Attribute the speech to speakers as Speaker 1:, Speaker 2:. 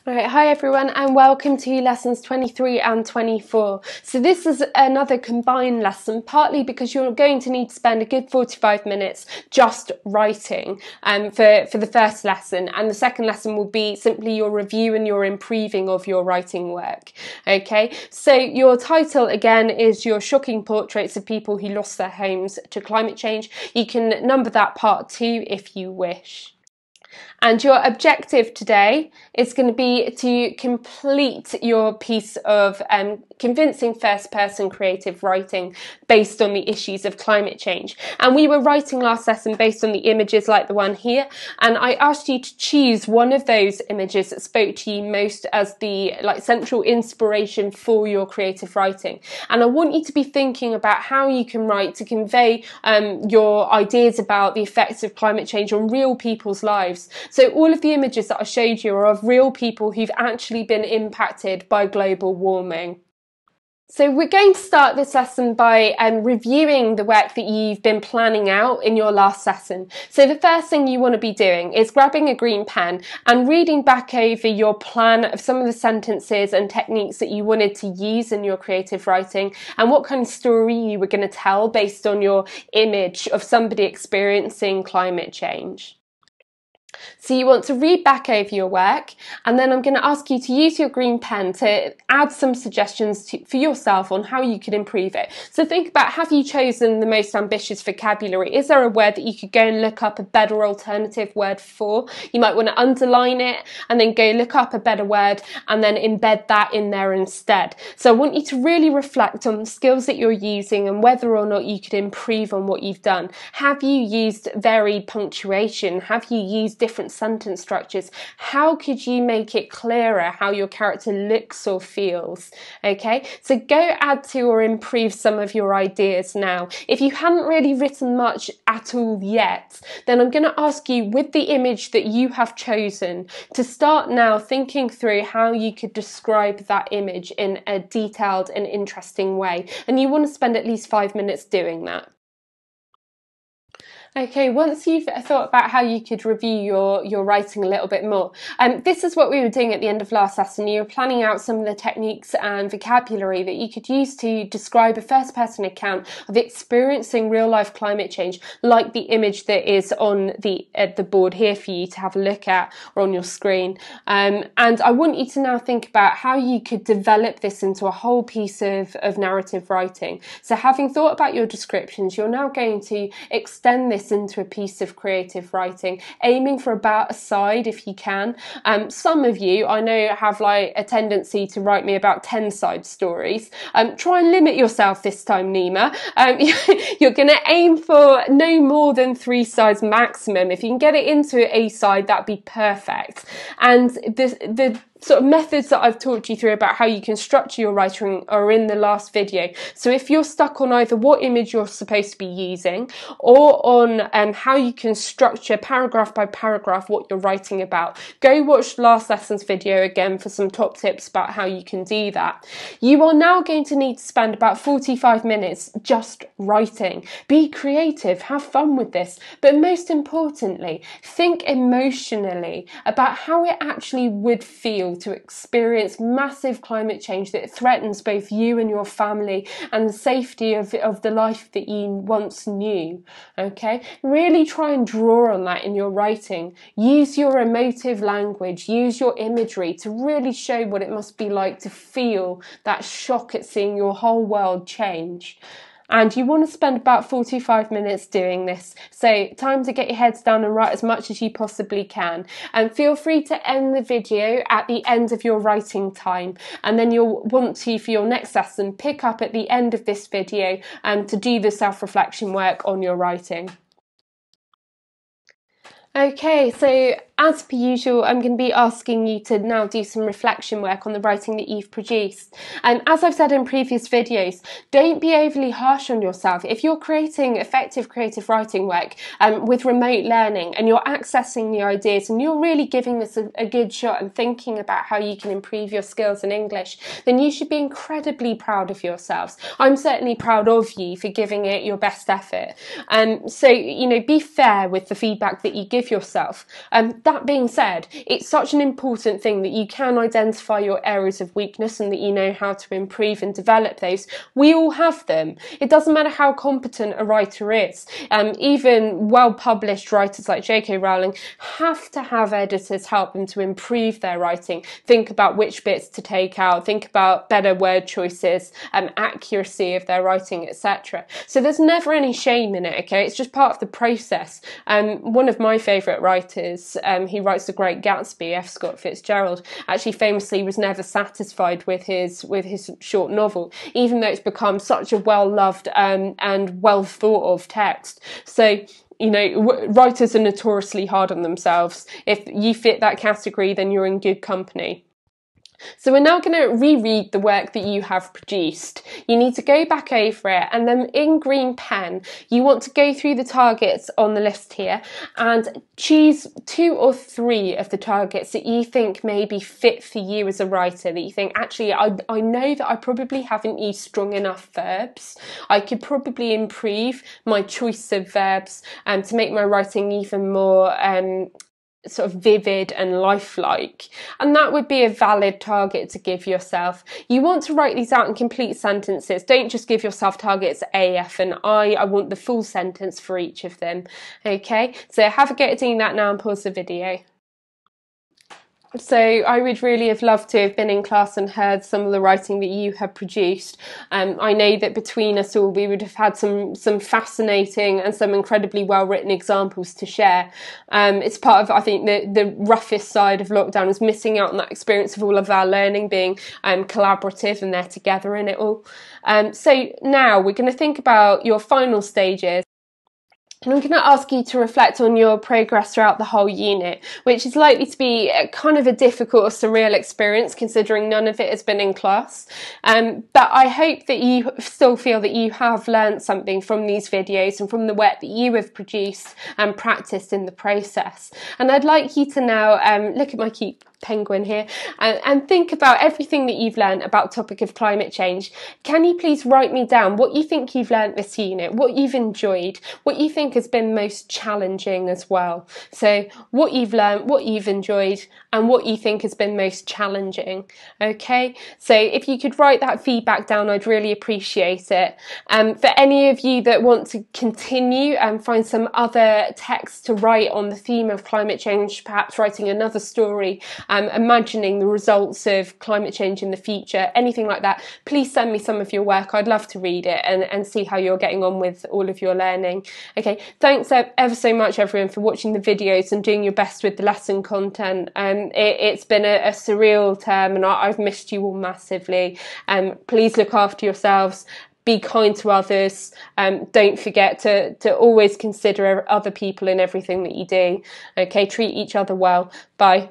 Speaker 1: Right, hi everyone and welcome to lessons 23 and 24. So this is another combined lesson, partly because you're going to need to spend a good 45 minutes just writing for the first lesson, and the second lesson will be simply your review and your improving of your writing work. Okay, so your title again is your shocking portraits of people who lost their homes to climate change. You can number that part 2 if you wish. And your objective today is going to be to complete your piece of convincing first-person creative writing based on the issues of climate change. And we were writing last lesson based on the images like the one here, and I asked you to choose one of those images that spoke to you most as the central inspiration for your creative writing. And I want you to be thinking about how you can write to convey your ideas about the effects of climate change on real people's lives. So all of the images that I showed you are of real people who've actually been impacted by global warming. So we're going to start this lesson by reviewing the work that you've been planning out in your last lesson. So the first thing you want to be doing is grabbing a green pen and reading back over your plan of some of the sentences and techniques that you wanted to use in your creative writing and what kind of story you were going to tell based on your image of somebody experiencing climate change. So you want to read back over your work, and then I'm going to ask you to use your green pen to add some suggestions for yourself on how you could improve it. So think about, have you chosen the most ambitious vocabulary? Is there a word that you could go and look up a better alternative word for? You might want to underline it and then go look up a better word and then embed that in there instead. So I want you to really reflect on the skills that you're using and whether or not you could improve on what you've done. Have you used varied punctuation? Have you used different sentence structures? How could you make it clearer how your character looks or feels? Okay, so go add to or improve some of your ideas now. If you haven't really written much at all yet, then I'm going to ask you, with the image that you have chosen, to start now thinking through how you could describe that image in a detailed and interesting way. And you want to spend at least 5 minutes doing that. Okay, once you've thought about how you could review your writing a little bit more, this is what we were doing at the end of last lesson. You were planning out some of the techniques and vocabulary that you could use to describe a first-person account of experiencing real-life climate change, like the image that is on the board here for you to have a look at, or on your screen. And I want you to now think about how you could develop this into a whole piece of narrative writing. So having thought about your descriptions, you're now going to extend this into a piece of creative writing, aiming for about a side if you can. Some of you I know have a tendency to write me about 10-side stories. Try and limit yourself this time, Nima. You're going to aim for no more than 3 sides maximum. If you can get it into a side, that'd be perfect. And the sort of methods that I've talked you through about how you can structure your writing are in the last video. So if you're stuck on either what image you're supposed to be using or on how you can structure paragraph by paragraph what you're writing about, go watch last lesson's video again for some top tips about how you can do that. You are now going to need to spend about 45 minutes just writing. Be creative, have fun with this, but most importantly, think emotionally about how it actually would feel to experience massive climate change that threatens both you and your family and the safety of the life that you once knew. Okay, really try and draw on that in your writing. Use your emotive language, use your imagery to really show what it must be like to feel that shock at seeing your whole world change. And you want to spend about 45 minutes doing this. So time to get your heads down and write as much as you possibly can. And feel free to end the video at the end of your writing time. And then you'll want to, for your next lesson, pick up at the end of this video to do the self-reflection work on your writing. Okay, so as per usual, I'm going to be asking you to now do some reflection work on the writing that you've produced. And as I've said in previous videos, don't be overly harsh on yourself. If you're creating effective creative writing work with remote learning and you're accessing the ideas and you're really giving this a good shot and thinking about how you can improve your skills in English, then you should be incredibly proud of yourselves. I'm certainly proud of you for giving it your best effort. So, be fair with the feedback that you give yourself. that being said, it's such an important thing that you can identify your areas of weakness and that you know how to improve and develop those. We all have them. It doesn't matter how competent a writer is. Even well-published writers like J.K. Rowling have to have editors help them to improve their writing. Think about which bits to take out, think about better word choices, accuracy of their writing, etc. So there's never any shame in it, okay? It's just part of the process. One of my favourite writers, he writes The Great Gatsby, F. Scott Fitzgerald, actually famously was never satisfied with his short novel, even though it's become such a well-loved and well-thought-of text. So, you know, writers are notoriously hard on themselves. If you fit that category, then you're in good company. So we're now going to reread the work that you have produced. You need to go back over it, and then in green pen you want to go through the targets on the list here and choose 2 or 3 of the targets that you think may be fit for you as a writer, that you think, actually, I know that I probably haven't used strong enough verbs. I could probably improve my choice of verbs to make my writing even more sort of vivid and lifelike, and that would be a valid target to give yourself. You want to write these out in complete sentences. Don't just give yourself targets A, F and I want the full sentence for each of them. Okay, so have a go at doing that now and pause the video. So I would really have loved to have been in class and heard some of the writing that you have produced. I know that between us all we would have had some fascinating and some incredibly well written examples to share. It's part of, I think, the roughest side of lockdown was missing out on that experience of all of our learning being collaborative and they're together in it all. So now we're going to think about your final stages. And I'm going to ask you to reflect on your progress throughout the whole unit, which is likely to be kind of a difficult or surreal experience considering none of it has been in class. But I hope that you still feel that you have learned something from these videos and from the work that you have produced and practiced in the process. And I'd like you to now look at my cute penguin here and think about everything that you've learned about the topic of climate change. Can you please write me down what you think you've learned this unit, what you've enjoyed, what you think has been most challenging as well. So what you've learned, what you've enjoyed, and what you think has been most challenging. Okay, so if you could write that feedback down, I'd really appreciate it. For any of you that want to continue and find some other text to write on the theme of climate change, perhaps writing another story, imagining the results of climate change in the future, anything like that, please send me some of your work. I'd love to read it and see how you're getting on with all of your learning. Okay, thanks ever so much everyone for watching the videos and doing your best with the lesson content. It's been a surreal term and I've missed you all massively. Please look after yourselves. Be kind to others. Don't forget to always consider other people in everything that you do. Okay, treat each other well. Bye.